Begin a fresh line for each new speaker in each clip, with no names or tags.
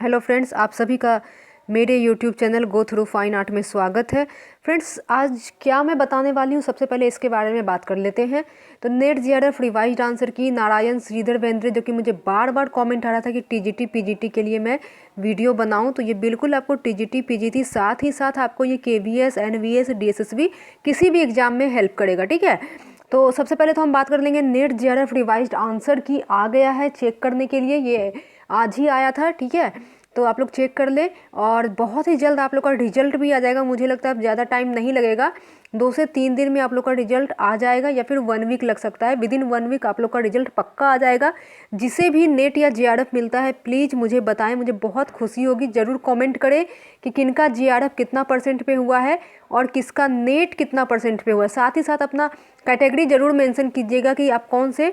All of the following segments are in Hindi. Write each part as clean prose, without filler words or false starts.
हेलो फ्रेंड्स, आप सभी का मेरे YouTube channel go through fine art में स्वागत है। फ्रेंड्स, आज क्या मैं बताने वाली हूँ, सबसे पहले इसके बारे में बात कर लेते हैं। तो नेट जीआरएफ रिवाइज्ड आंसर की नारायण श्रीधर बेंद्रे, जो कि मुझे बार बार कमेंट आ रहा था कि टीजीटी पीजीटी के लिए मैं वीडियो बनाऊं, तो ये बिल्कुल आपको टीजीटी पीजीटी साथ ही साथ आपको ये केवीएस एनवीएस डीएसएसबी किसी भी एग्जाम में हेल्प करेगा। ठीक है, तो सबसे पहले तो हम बात कर लेंगे नेट जीआरएफ रिवाइज्ड आंसर की। आ गया है चेक करने के लिए, ये आज ही आया था। ठीक है, तो आप लोग चेक कर ले और बहुत ही जल्द आप लोग का रिजल्ट भी आ जाएगा। मुझे लगता है अब ज़्यादा टाइम नहीं लगेगा, 2 से 3 दिन में आप लोग का रिजल्ट आ जाएगा, या फिर 1 वीक लग सकता है। विदिन 1 वीक आप लोग का रिजल्ट पक्का आ जाएगा। जिसे भी नेट या जीआरएफ मिलता है प्लीज़ मुझे बताएं, मुझे बहुत खुशी होगी। ज़रूर कमेंट करें कि किनका जीआरएफ कितना % पे हुआ है और किसका नेट कितना % पे हुआ है। साथ ही साथ अपना कैटेगरी ज़रूर मेंशन कीजिएगा कि आप कौन से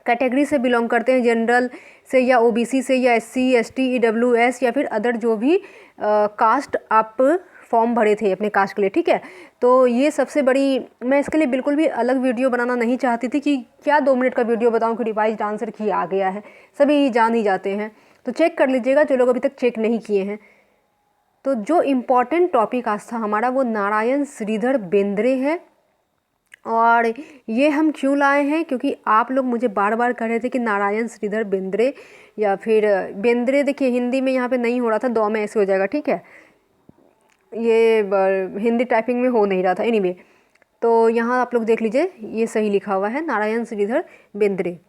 कैटेगरी से बिलोंग करते हैं, जनरल से या ओबीसी से या एससी एसटी ईडब्ल्यूएस या फिर अदर जो भी कास्ट आप फॉर्म भरे थे अपने कास्ट के लिए। ठीक है, तो ये सबसे बड़ी, मैं इसके लिए बिल्कुल भी अलग वीडियो बनाना नहीं चाहती थी कि क्या 2 मिनट का वीडियो बताऊं कि रिवाइज्ड आंसर की आ गया है, सभी जान ही जाते हैं। तो चेक कर लीजिएगा जो लोग अभी तक चेक नहीं किए हैं। तो जो इम्पॉर्टेंट टॉपिक आज था हमारा वो नारायण श्रीधर बेंद्रे है। और ये हम क्यों लाए हैं, क्योंकि आप लोग मुझे बार बार कह रहे थे कि नारायण श्रीधर बेंद्रे या फिर बेंद्रे, देखिए हिंदी में यहाँ पे नहीं हो रहा था, दो में ऐसे हो जाएगा। ठीक है, ये हिंदी टाइपिंग में हो नहीं रहा था। एनीवे, तो यहाँ आप लोग देख लीजिए, ये सही लिखा हुआ है नारायण श्रीधर बेंद्रे।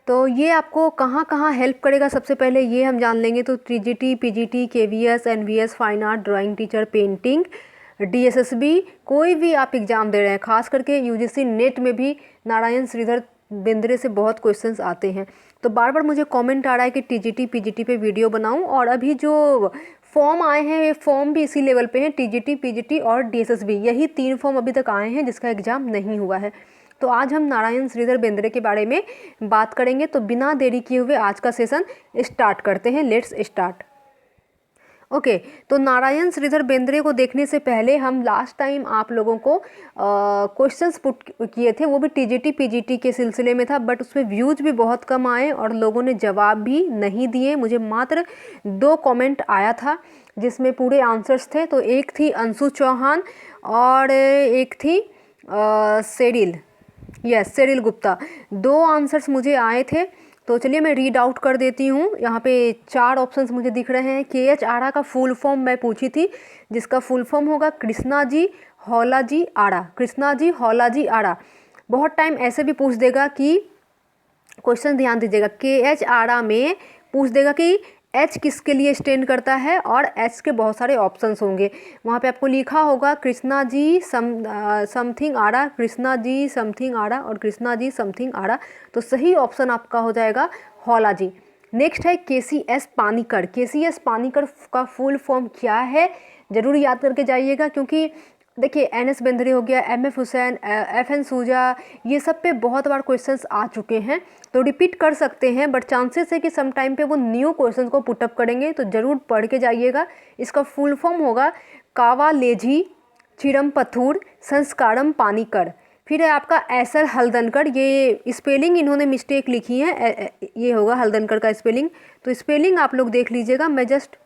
तो ये आपको कहाँ कहाँ हेल्प करेगा, सबसे पहले ये हम जान लेंगे। तो TGT PGT KVS NVS fine art drawing teacher painting DSSB, कोई भी आप एग्ज़ाम दे रहे हैं, खास करके यूजीसी नेट में भी नारायण श्रीधर बेंद्रे से बहुत क्वेश्चंस आते हैं। तो बार बार मुझे कमेंट आ रहा है कि टीजीटी पीजीटी पे वीडियो बनाऊं, और अभी जो फॉर्म आए हैं ये फॉर्म भी इसी लेवल पे हैं, टीजीटी पीजीटी और डीएसएसबी, यही 3 फॉर्म अभी तक आए हैं जिसका एग्ज़ाम नहीं हुआ है। तो आज हम नारायण श्रीधर बेंद्रे के बारे में बात करेंगे। तो बिना देरी किए हुए आज का सेशन स्टार्ट करते हैं। Let's start. ओके, तो नारायण श्रीधर बेंद्रे को देखने से पहले हम लास्ट टाइम आप लोगों को क्वेश्चंस पुट किए थे, वो भी टीजीटी पीजीटी के सिलसिले में था, बट उसमें व्यूज़ भी बहुत कम आए और लोगों ने जवाब भी नहीं दिए। मुझे मात्र 2 कमेंट आया था जिसमें पूरे आंसर्स थे। तो एक थी अंशु चौहान और एक थी सेरिल, सेरिल गुप्ता। 2 आंसर्स मुझे आए थे। तो चलिए मैं रीड आउट कर देती हूँ। यहाँ पे 4 ऑप्शंस मुझे दिख रहे हैं। KH आड़ा का फुल फॉर्म मैं पूछी थी, जिसका फुल फॉर्म होगा कृष्णा जी हौला जी आड़ा। कृष्णा जी हौला जी आड़ा। बहुत टाइम ऐसे भी पूछ देगा कि, क्वेश्चन ध्यान दीजिएगा, KH आड़ा में पूछ देगा कि H किसके लिए स्टैंड करता है, और H के बहुत सारे ऑप्शंस होंगे। वहाँ पे आपको लिखा होगा कृष्णा जी समथिंग आड़ा, कृष्णा जी समथिंग आड़ा और कृष्णा जी समथिंग आड़ा। तो सही ऑप्शन आपका हो जाएगा हौला जी। नेक्स्ट है KCS पानीकर। KCS पानीकर का फुल फॉर्म क्या है, ज़रूर याद करके जाइएगा, क्योंकि देखिए NS बेंद्रे हो गया, MF हुसैन, FN सूजा, ये सब पे बहुत बार क्वेश्चंस आ चुके हैं, तो रिपीट कर सकते हैं, बट चांसेस है कि सम टाइम पे वो न्यू क्वेश्चंस को पुटअप करेंगे, तो ज़रूर पढ़ के जाइएगा। इसका फुल फॉर्म होगा कावालेझी चिरमपथुर संस्कारम पानीकर। फिर है आपका एसएल हल्दनकर, ये स्पेलिंग इन्होंने मिस्टेक लिखी है, ये होगा हल्दनकर का स्पेलिंग। तो स्पेलिंग आप लोग देख लीजिएगा। मैं जस्ट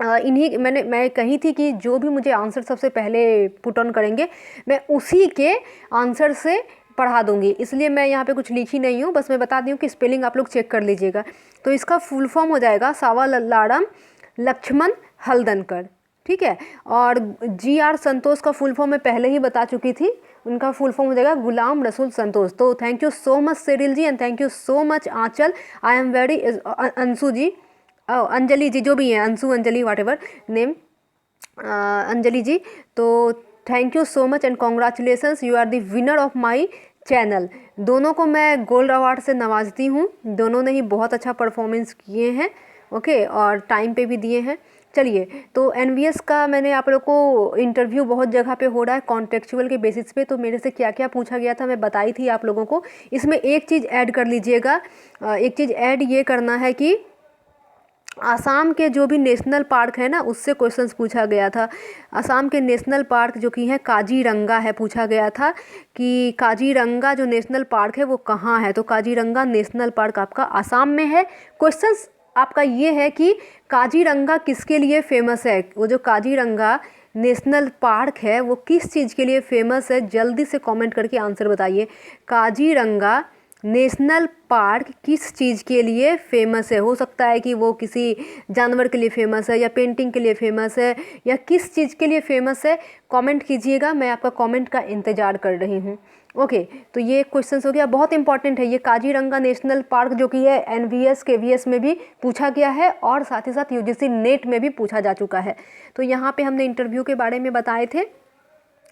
मैं कही थी कि जो भी मुझे आंसर सबसे पहले पुट ऑन करेंगे मैं उसी के आंसर से पढ़ा दूंगी, इसलिए मैं यहाँ पे कुछ लिखी नहीं हूँ, बस मैं बता दी हूँ कि स्पेलिंग आप लोग चेक कर लीजिएगा। तो इसका फुल फॉर्म हो जाएगा सावा लल्लाड़म लक्ष्मण हल्दनकर। ठीक है, और GR संतोष का फुल फॉर्म मैं पहले ही बता चुकी थी, उनका फुल फॉर्म हो जाएगा गुलाम रसूल संतोष। तो thank you so much Cheryl ji, and thank you so much Aanchal. I am very Anshu ji, Anjali ji, जो भी हैं, Anshu Anjali whatever name, Anjali ji. तो thank you so much and congratulations, you are the winner of my channel. दोनों को मैं गोल्ड अवार्ड से नवाजती हूँ, दोनों ने ही बहुत अच्छा परफॉर्मेंस किए हैं। ओके, और टाइम पे भी दिए हैं। चलिए, तो एनवीएस का मैंने आप लोग को इंटरव्यू बहुत जगह पे हो रहा है कॉन्टेक्चुअल के बेसिस पे, तो मेरे से क्या क्या पूछा गया था मैं बताई थी आप लोगों को। इसमें एक चीज़ ऐड कर लीजिएगा, एक चीज़ ऐड ये करना है कि आसाम के जो भी नेशनल पार्क है ना, उससे क्वेश्चंस पूछा गया था। आसाम के नेशनल पार्क जो कि है काजीरंगा है, पूछा गया था कि काजीरंगा जो नेशनल पार्क है वो कहाँ है। तो काजीरंगा नेशनल पार्क आपका आसाम में है। क्वेश्चंस आपका ये है कि काजीरंगा किसके लिए फेमस है। वो जो काजीरंगा नेशनल पार्क है वो किस चीज़ के लिए फेमस है, जल्दी से कमेंट करके आंसर बताइए। काजीरंगा नेशनल पार्क किस चीज़ के लिए फेमस है। हो सकता है कि वो किसी जानवर के लिए फेमस है, या पेंटिंग के लिए फेमस है, या किस चीज़ के लिए फेमस है, कमेंट कीजिएगा। मैं आपका कमेंट का इंतज़ार कर रही हूँ। ओके, तो ये क्वेश्चन हो गया, बहुत इंपॉर्टेंट है ये काजीरंगा नेशनल पार्क, जो कि है NVS KVS में भी पूछा गया है और साथ ही साथ UGC नेट में भी पूछा जा चुका है। तो यहाँ पे हमने इंटरव्यू के बारे में बताए थे।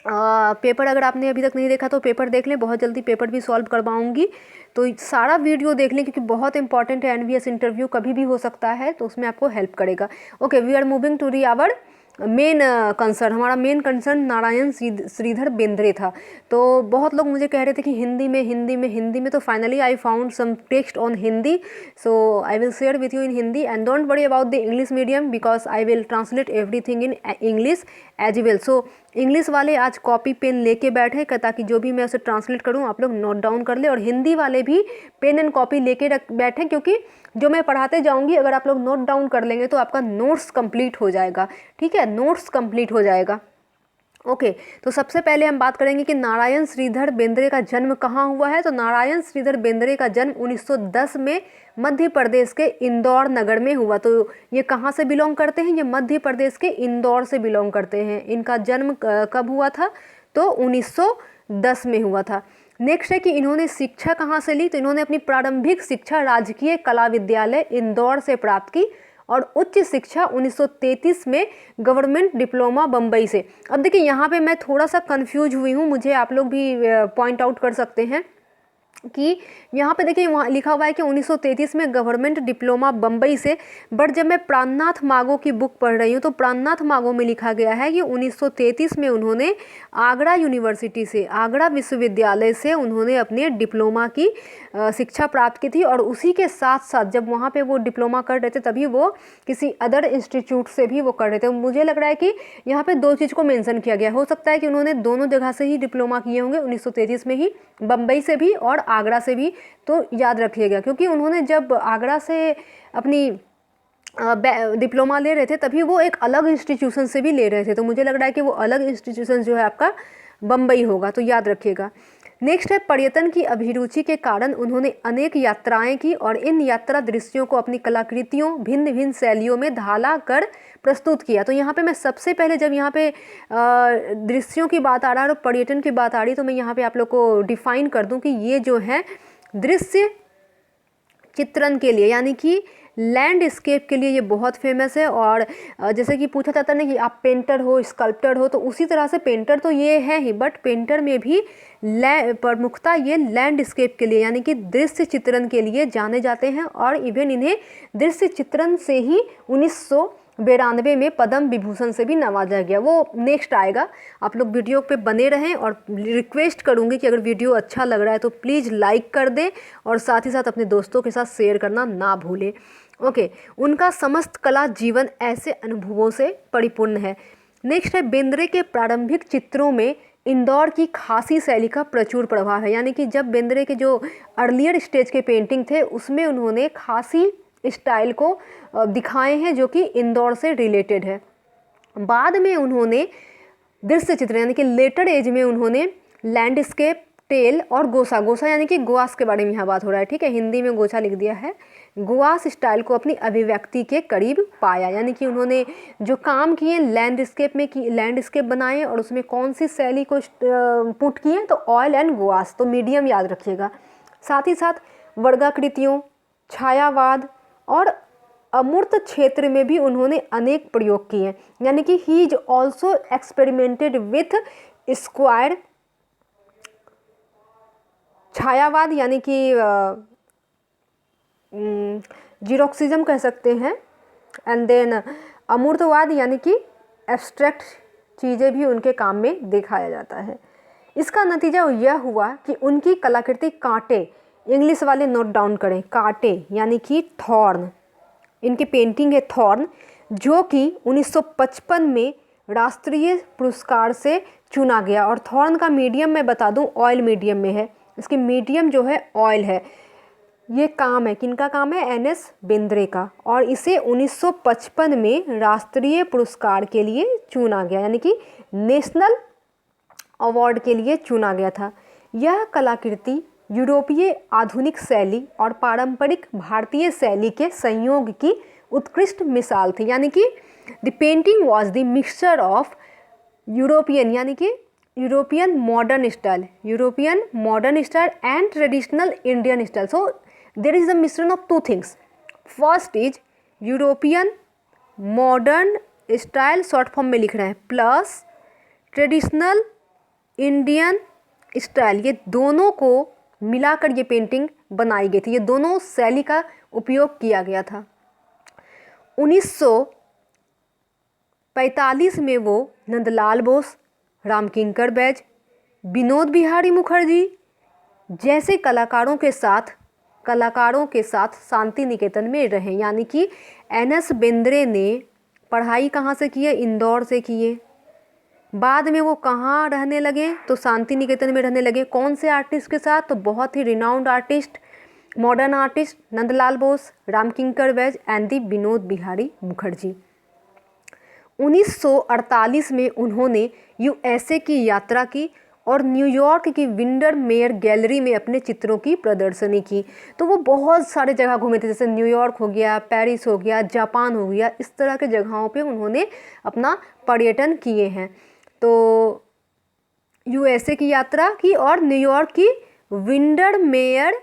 पेपर अगर आपने अभी तक नहीं देखा तो पेपर देख लें, बहुत जल्दी पेपर भी सॉल्व करवाऊंगी, तो सारा वीडियो देख लें क्योंकि बहुत इंपॉर्टेंट है। NVS इंटरव्यू कभी भी हो सकता है, तो उसमें आपको हेल्प करेगा। Okay, we are moving to the our main concern. हमारा मेन कंसर्न नारायण श्रीधर बेंद्रे था। तो बहुत लोग मुझे कह रहे थे कि हिंदी में, तो finally I found some text on Hindi, so I will share with you in Hindi and don't worry about the English medium because I will translate everything in English as well. सो इंग्लिश वाले आज कॉपी पेन लेके बैठे ताकि जो भी मैं उसे ट्रांसलेट करूँ आप लोग नोट डाउन कर ले, और हिंदी वाले भी पेन एंड कॉपी लेके रख बैठे, क्योंकि जो मैं पढ़ाते जाऊंगी अगर आप लोग नोट डाउन कर लेंगे तो आपका नोट्स कंप्लीट हो जाएगा। ठीक है, नोट्स कंप्लीट हो जाएगा। ओके, तो सबसे पहले हम बात करेंगे कि नारायण श्रीधर बेंद्रे का जन्म कहाँ हुआ है। तो नारायण श्रीधर बेंद्रे का जन्म 1910 में मध्य प्रदेश के इंदौर नगर में हुआ। तो ये कहाँ से बिलोंग करते हैं, ये मध्य प्रदेश के इंदौर से बिलोंग करते हैं। इनका जन्म कब हुआ था, तो 1910 में हुआ था। नेक्स्ट है कि इन्होंने शिक्षा कहाँ से ली। तो इन्होंने अपनी प्रारंभिक शिक्षा राजकीय कला विद्यालय इंदौर से प्राप्त की और उच्च शिक्षा 1933 में गवर्नमेंट डिप्लोमा बम्बई से। अब देखिए यहाँ पे मैं थोड़ा सा कंफ्यूज हुई हूँ, मुझे आप लोग भी पॉइंट आउट कर सकते हैं कि यहाँ पे देखिए वहाँ लिखा हुआ है कि 1933 में गवर्नमेंट डिप्लोमा बम्बई से, बट जब मैं प्राणनाथ मागो की बुक पढ़ रही हूँ तो प्राणनाथ मागो में लिखा गया है कि 1933 में उन्होंने आगरा यूनिवर्सिटी से, आगरा विश्वविद्यालय से उन्होंने अपने डिप्लोमा की शिक्षा प्राप्त की थी। और उसी के साथ साथ जब वहाँ पे वो डिप्लोमा कर रहे थे तभी वो किसी अदर इंस्टीट्यूट से भी वो कर रहे थे। मुझे लग रहा है कि यहाँ पे दो चीज़ को मेंशन किया गया, हो सकता है कि उन्होंने दोनों जगह से ही डिप्लोमा किए होंगे, 1933 में ही बम्बई से भी और आगरा से भी। तो याद रखिएगा, क्योंकि उन्होंने जब आगरा से अपनी डिप्लोमा ले रहे थे तभी वो एक अलग इंस्टीट्यूशन से भी ले रहे थे, तो मुझे लग रहा है कि वो अलग इंस्टीट्यूशन जो है आपका बम्बई होगा, तो याद रखिएगा। नेक्स्ट है पर्यटन की अभिरुचि के कारण उन्होंने अनेक यात्राएं की और इन यात्रा दृश्यों को अपनी कलाकृतियों भिन्न भिन्न शैलियों में ढाला कर प्रस्तुत किया। तो यहाँ पे मैं सबसे पहले जब यहाँ पे दृश्यों की बात आ रहा है और पर्यटन की बात आ रही, तो मैं यहाँ पे आप लोग को डिफाइन कर दूँ कि ये जो है दृश्य चित्रण के लिए यानी कि लैंडस्केप के लिए ये बहुत फेमस है। और जैसे कि पूछा जाता है ना कि आप पेंटर हो, स्कल्प्टर हो, तो उसी तरह से पेंटर तो ये है ही, बट पेंटर में भी प्रमुखता ये लैंडस्केप के लिए यानी कि दृश्य चित्रण के लिए जाने जाते हैं। और इवन इन्हें दृश्य चित्रण से ही 1992 में पद्म विभूषण से भी नवाजा गया। वो नेक्स्ट आएगा, आप लोग वीडियो पे बने रहें। और रिक्वेस्ट करूँगी कि अगर वीडियो अच्छा लग रहा है तो प्लीज़ लाइक कर दें और साथ ही साथ अपने दोस्तों के साथ शेयर करना ना भूलें। ओके, उनका समस्त कला जीवन ऐसे अनुभवों से परिपूर्ण है। नेक्स्ट है बेंद्रे के प्रारंभिक चित्रों में इंदौर की खासी शैली का प्रचुर प्रभाव है। यानी कि जब बेंद्रे के जो अर्लियर स्टेज के पेंटिंग थे उसमें उन्होंने खासी स्टाइल को दिखाए हैं जो कि इंदौर से रिलेटेड है। बाद में उन्होंने दृश्य चित्र यानी कि लेटर एज में उन्होंने लैंडस्केप, टेल और गोसा, गोसा यानी कि गुआस के बारे में यहाँ बात हो रहा है, ठीक है, हिंदी में गोसा लिख दिया है, गुआस स्टाइल को अपनी अभिव्यक्ति के करीब पाया। यानी कि उन्होंने जो काम किए लैंडस्केप में की, लैंडस्केप बनाए और उसमें कौन सी शैली को पुट किए, तो ऑयल एंड गुआस, तो मीडियम याद रखिएगा। साथ ही साथ वर्गाकृतियों, छायावाद और अमूर्त क्षेत्र में भी उन्होंने अनेक प्रयोग किए। यानी कि he is also experimented with square छायावाद यानी कि जीरोक्सिज्म कह सकते हैं, एंड देन अमूर्तवाद यानी कि एब्स्ट्रैक्ट चीज़ें भी उनके काम में दिखाया जाता है। इसका नतीजा यह हुआ कि उनकी कलाकृति कांटे, इंग्लिश वाले नोट डाउन करें, कांटे यानी कि थॉर्न, इनकी पेंटिंग है थॉर्न, जो कि 1955 में राष्ट्रीय पुरस्कार से चुना गया। और थॉर्न का मीडियम मैं बता दूं ऑयल मीडियम में है, इसकी मीडियम जो है ऑयल है। ये काम है, किनका काम है? NS बेंद्रे का। और इसे 1955 में राष्ट्रीय पुरस्कार के लिए चुना गया, यानी कि नेशनल अवार्ड के लिए चुना गया था। यह कलाकृति यूरोपीय आधुनिक शैली और पारंपरिक भारतीय शैली के संयोग की उत्कृष्ट मिसाल थी, यानी कि the painting was the mixture of European, यानी कि European modern style and traditional Indian style. So there is the मिश्रण of two things. First is European modern style, short form में लिख रहे हैं, प्लस ट्रेडिशनल इंडियन स्टाइल, ये दोनों को मिलाकर ये पेंटिंग बनाई गई थी। ये दोनों शैली का उपयोग किया गया था। 1945 में वो नंदलाल बोस, रामकिंकर बैज, विनोद बिहारी मुखर्जी जैसे कलाकारों के साथ शांति निकेतन में रहे, यानी कि NS बेंद्रे ने पढ़ाई कहाँ से की है? इंदौर से की है। बाद में वो कहाँ रहने लगे? तो शांति निकेतन में रहने लगे। कौन से आर्टिस्ट के साथ? तो बहुत ही renowned artist, modern artist Nandlal Bose, Ramkinkar Baij and the Vinod Behari Mukherjee. 1948 में उन्होंने USA की यात्रा की और न्यूयॉर्क की विंडर मेयर गैलरी में अपने चित्रों की प्रदर्शनी की। तो वो बहुत सारे जगह घूमे थे, जैसे न्यूयॉर्क हो गया, पेरिस हो गया, जापान हो गया, इस तरह के जगहों पे उन्होंने अपना पर्यटन किए हैं। तो USA की यात्रा की और न्यूयॉर्क की विंडर मेयर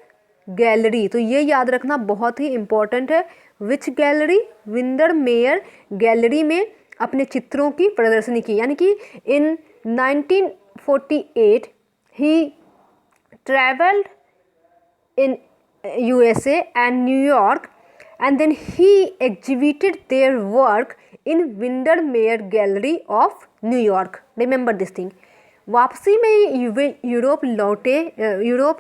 गैलरी, तो ये याद रखना बहुत ही इम्पोर्टेंट है। Which gallery? Windermere gallery में अपने चित्रों की प्रदर्शनी की, यानी कि in 1948 he travelled in USA and New York and then he exhibited their work in Windermere Gallery of New York. Remember this thing. वापसी में यूरोप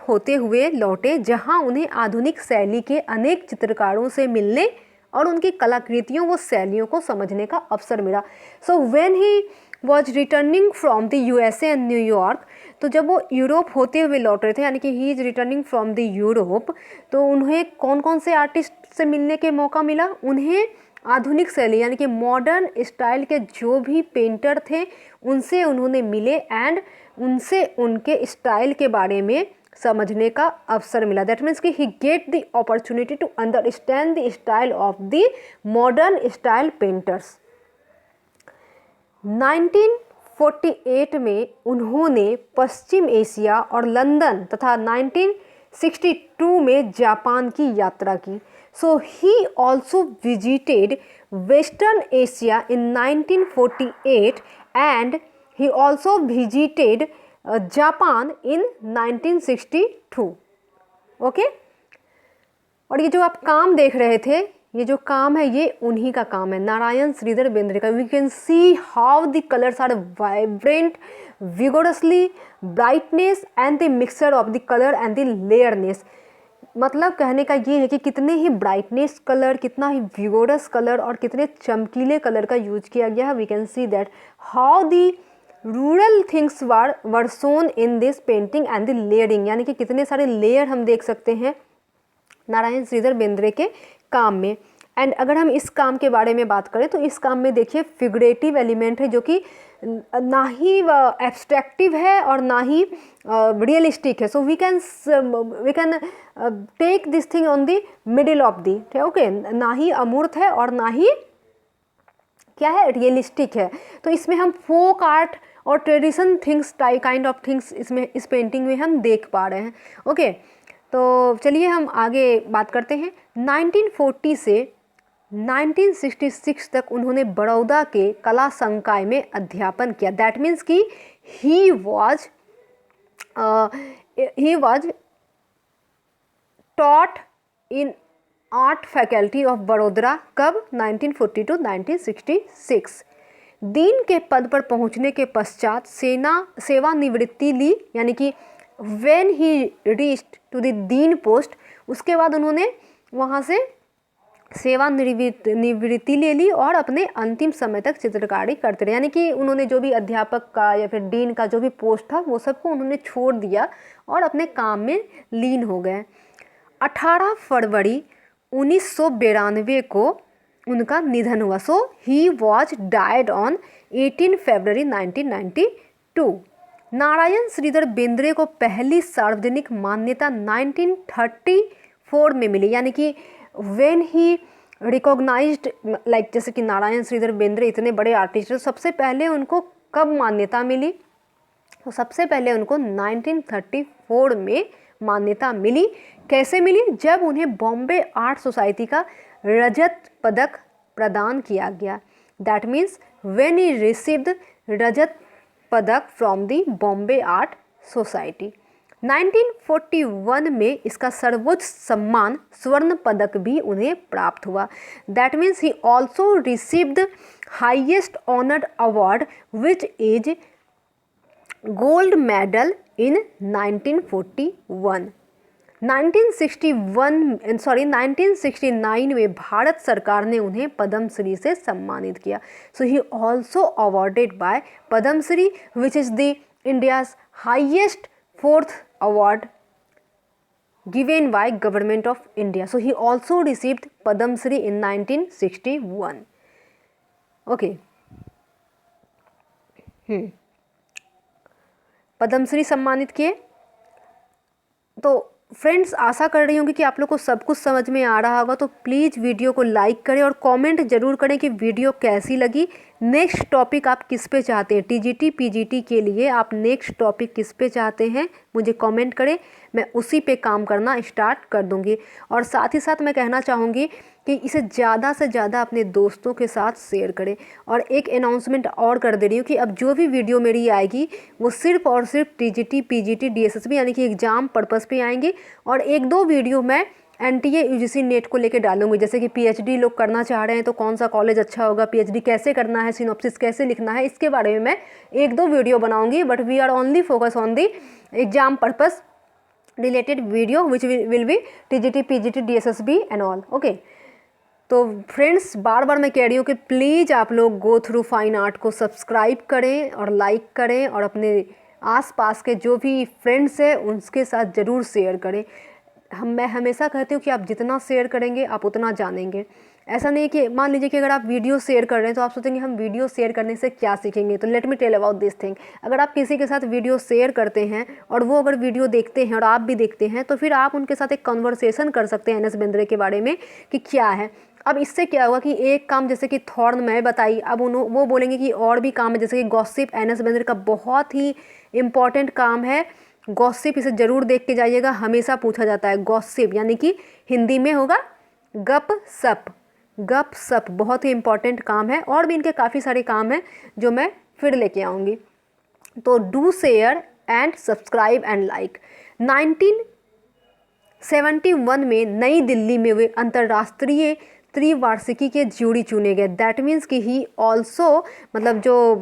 होते हुए लौटे, जहां उन्हें आधुनिक शैली के अनेक चित्रकारों से मिलने और उनकी कलाकृतियों व शैलियों को समझने का अवसर मिला। So when he was returning from the USA and New York, तो जब वो यूरोप होते हुए लौट रहे थे, यानी कि he is returning from the Europe, तो उन्हें कौन कौन से आर्टिस्ट से मिलने के मौका मिला? उन्हें आधुनिक शैली यानी कि मॉडर्न स्टाइल के जो भी पेंटर थे उनसे उन्होंने मिले एंड उनसे उनके स्टाइल के बारे में समझने का अवसर मिला। दैट मीन्स कि he get the opportunity to understand the style of the modern style painters. 1948 में उन्होंने पश्चिम एशिया और लंदन तथा 1962 में जापान की यात्रा की। So he also visited western Asia in 1948 and he also visited Japan in 1962। Okay, और ये जो आप काम देख रहे थे, ये जो काम है ये उन्हीं का काम है, नारायण श्रीधर बेंद्रे का। We can see how the colours are vibrant, vigorously, brightness and the mixture of the colour and the layerness. मतलब कहने का ये है कि कितने ही ब्राइटनेस कलर, कितना ही विगोरस कलर और कितने चमकीले कलर का यूज किया गया है। We can see that how the rural things were shown in this painting and the layering, यानी कि कितने सारे लेयर हम देख सकते हैं नारायण श्रीधर बेंद्रे के काम में। एंड अगर हम इस काम के बारे में बात करें तो इस काम में देखिए फिगरेटिव एलिमेंट है, जो कि ना ही एब्स्ट्रैक्टिव है और ना ही रियलिस्टिक है। So we can take this thing on the middle of the, okay, ना ही अमूर्त है और ना ही क्या है, रियलिस्टिक है। तो इसमें हम फोक आर्ट और tradition things kind of things इसमें इस पेंटिंग में हम देख पा रहे हैं। ओके, तो चलिए हम आगे बात करते हैं। 1940 से 1966 तक उन्होंने बड़ौदा के कला संकाय में अध्यापन किया। दैट मीन्स कि he was taught in art faculty of Vadodara. कब? 1940 to 1966। दीन के पद पर पहुंचने के पश्चात सेवानिवृत्ति ली, यानी कि when he reached to the dean post, उसके बाद उन्होंने वहाँ से सेवानिवृत्ति ले ली और अपने अंतिम समय तक चित्रकारी करते रहे। यानी कि उन्होंने जो भी अध्यापक का या फिर डीन का जो भी पोस्ट था वो सबको उन्होंने छोड़ दिया और अपने काम में लीन हो गए। 18 फरवरी 1992 को उनका निधन हुआ। सो ही वॉज डाइड ऑन 18 फरवरी 1992। नारायण श्रीधर बेंद्रे को पहली सार्वजनिक मान्यता 1934 में मिली, यानी कि व्हेन ही रिकॉग्नाइज्ड, लाइक जैसे कि नारायण श्रीधर बेंद्रे इतने बड़े आर्टिस्ट हैं, सबसे पहले उनको कब मान्यता मिली? तो सबसे पहले उनको 1934 में मान्यता मिली। कैसे मिली? जब उन्हें बॉम्बे आर्ट सोसाइटी का रजत पदक प्रदान किया गया। That means when he received rajat padak from the Bombay art society. 1941 में इसका सर्वोच्च सम्मान स्वर्ण पदक भी उन्हें प्राप्त हुआ। That means he also received highest honoured award which is gold medal in 1941। 1969 में भारत सरकार ने उन्हें पद्मश्री से सम्मानित किया। So he also awarded by Padmashri which is the India's highest fourth award given by government of India. So he also received Padma Shri in 1961. Okay. Padma Shri सम्मानित किए। तो फ्रेंड्स, आशा कर रही हूँ कि आप लोग को सब कुछ समझ में आ रहा होगा। तो प्लीज़ वीडियो को लाइक करें और कमेंट जरूर करें कि वीडियो कैसी लगी। नेक्स्ट टॉपिक आप किस पे चाहते हैं, टीजीटी पीजीटी के लिए आप नेक्स्ट टॉपिक किस पे चाहते हैं, मुझे कमेंट करें, मैं उसी पे काम करना स्टार्ट कर दूंगी। और साथ ही साथ मैं कहना चाहूँगी कि इसे ज़्यादा से ज़्यादा अपने दोस्तों के साथ शेयर करें। और एक अनाउंसमेंट और कर दे रही हूँ कि अब जो भी वीडियो मेरी आएगी वो सिर्फ और सिर्फ टीजीटी पीजीटी डीएसएसबी यानी कि एग्ज़ाम पर्पज़ पे आएंगी। और एक दो वीडियो मैं एनटीए यूजीसी नेट को लेके डालूंगी, जैसे कि पीएचडी लोग करना चाह रहे हैं तो कौन सा कॉलेज अच्छा होगा, पीएचडी कैसे करना है, सिनॉप्सिस कैसे लिखना है, इसके बारे में मैं एक दो वीडियो बनाऊंगी। But we are only focus on the exam purpose related video which will be TGT PGT DSSB and all. Okay, तो फ्रेंड्स, बार बार मैं कह रही हूँ कि प्लीज़ आप लोग गो थ्रू फाइन आर्ट को सब्सक्राइब करें और लाइक करें और अपने आसपास के जो भी फ्रेंड्स हैं उनके साथ ज़रूर शेयर करें। मैं हमेशा कहती हूँ कि आप जितना शेयर करेंगे आप उतना जानेंगे। ऐसा नहीं कि मान लीजिए कि अगर आप वीडियो शेयर कर रहे हैं तो आप सोचेंगे हम वीडियो शेयर करने से क्या सीखेंगे। तो let me tell about this thing. अगर आप किसी के साथ वीडियो शेयर करते हैं और वो अगर वीडियो देखते हैं और आप भी देखते हैं तो फिर आप उनके साथ एक कन्वर्सेशन कर सकते हैं एन एस बेंद्रे के बारे में कि क्या है। अब इससे क्या होगा कि एक काम जैसे कि थॉर्न मैं बताई, अब वो बोलेंगे कि और भी काम है, जैसे कि गॉसिप एन एस बेंद्रे का बहुत ही इम्पॉर्टेंट काम है गॉसिप। इसे ज़रूर देख के जाइएगा, हमेशा पूछा जाता है। गॉसिप यानी कि हिंदी में होगा गप सप। गप सप बहुत ही इम्पॉर्टेंट काम है और भी इनके काफ़ी सारे काम हैं जो मैं फिर लेके आऊँगी। तो do share and subscribe and like. 1971 में नई दिल्ली में वे अंतर्राष्ट्रीय त्रिवार्षिकी के ज्यूरी चुने गए। दैट मीन्स कि ही ऑल्सो, मतलब जो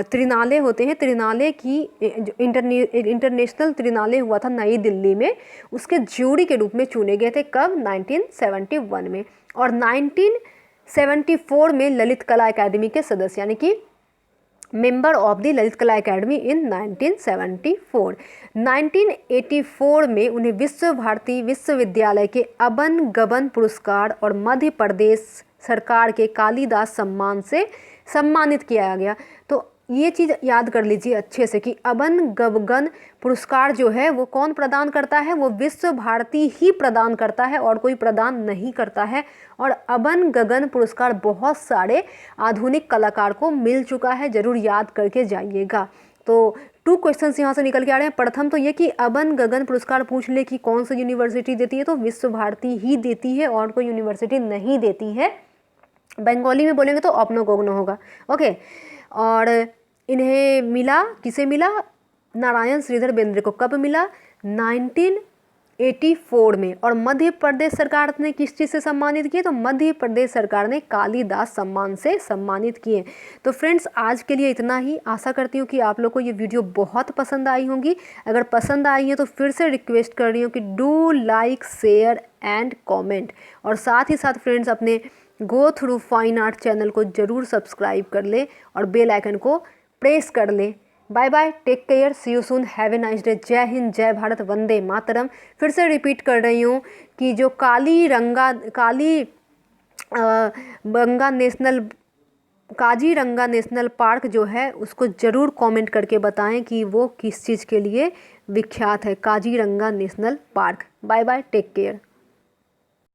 त्रिनाले होते हैं, त्रिनाले की इंटरनेशनल त्रिनाले हुआ था नई दिल्ली में, उसके ज्यूरी के रूप में चुने गए थे। कब? 1971 में। और 1974 में ललित कला अकादमी के सदस्य यानी कि मेंबर ऑफ द ललित कला अकादमी इन 1974। 1984 में उन्हें विश्व भारती विश्वविद्यालय के अबन गबन पुरस्कार और मध्य प्रदेश सरकार के कालिदास सम्मान से सम्मानित किया गया। तो ये चीज़ याद कर लीजिए अच्छे से कि अबन गबगन पुरस्कार जो है वो कौन प्रदान करता है, वो विश्व भारती ही प्रदान करता है और कोई प्रदान नहीं करता है। और अबन गगन पुरस्कार बहुत सारे आधुनिक कलाकार को मिल चुका है, ज़रूर याद करके जाइएगा। तो 2 क्वेश्चंस यहाँ से निकल के आ रहे हैं। प्रथम तो ये कि अबन गगन पुरस्कार पूछ ले कि कौन सी यूनिवर्सिटी देती है, तो विश्व भारती ही देती है और कोई यूनिवर्सिटी नहीं देती है। बंगाली में बोलेंगे तो अपनो गोगनो होगा। ओके, और इन्हें मिला, किसे मिला? नारायण श्रीधर बेंद्रे को। कब मिला? 1984 में। और मध्य प्रदेश सरकार ने किस चीज़ से सम्मानित किए? तो मध्य प्रदेश सरकार ने कालिदास सम्मान से सम्मानित किए। तो फ्रेंड्स, आज के लिए इतना ही। आशा करती हूँ कि आप लोग को ये वीडियो बहुत पसंद आई होंगी। अगर पसंद आई है तो फिर से रिक्वेस्ट कर रही हूँ कि do like share and comment. और साथ ही साथ फ्रेंड्स, अपने गो थ्रू फाइन आर्ट चैनल को ज़रूर सब्सक्राइब कर ले और बेल आइकन को प्रेस कर ले bye bye, take care, see you soon, have a nice day. जय हिंद, जय भारत, वंदे मातरम। फिर से रिपीट कर रही हूँ कि जो काजीरंगा नेशनल पार्क जो है उसको ज़रूर कमेंट करके बताएं कि वो किस चीज़ के लिए विख्यात है, Kaziranga national park. Bye bye, take care.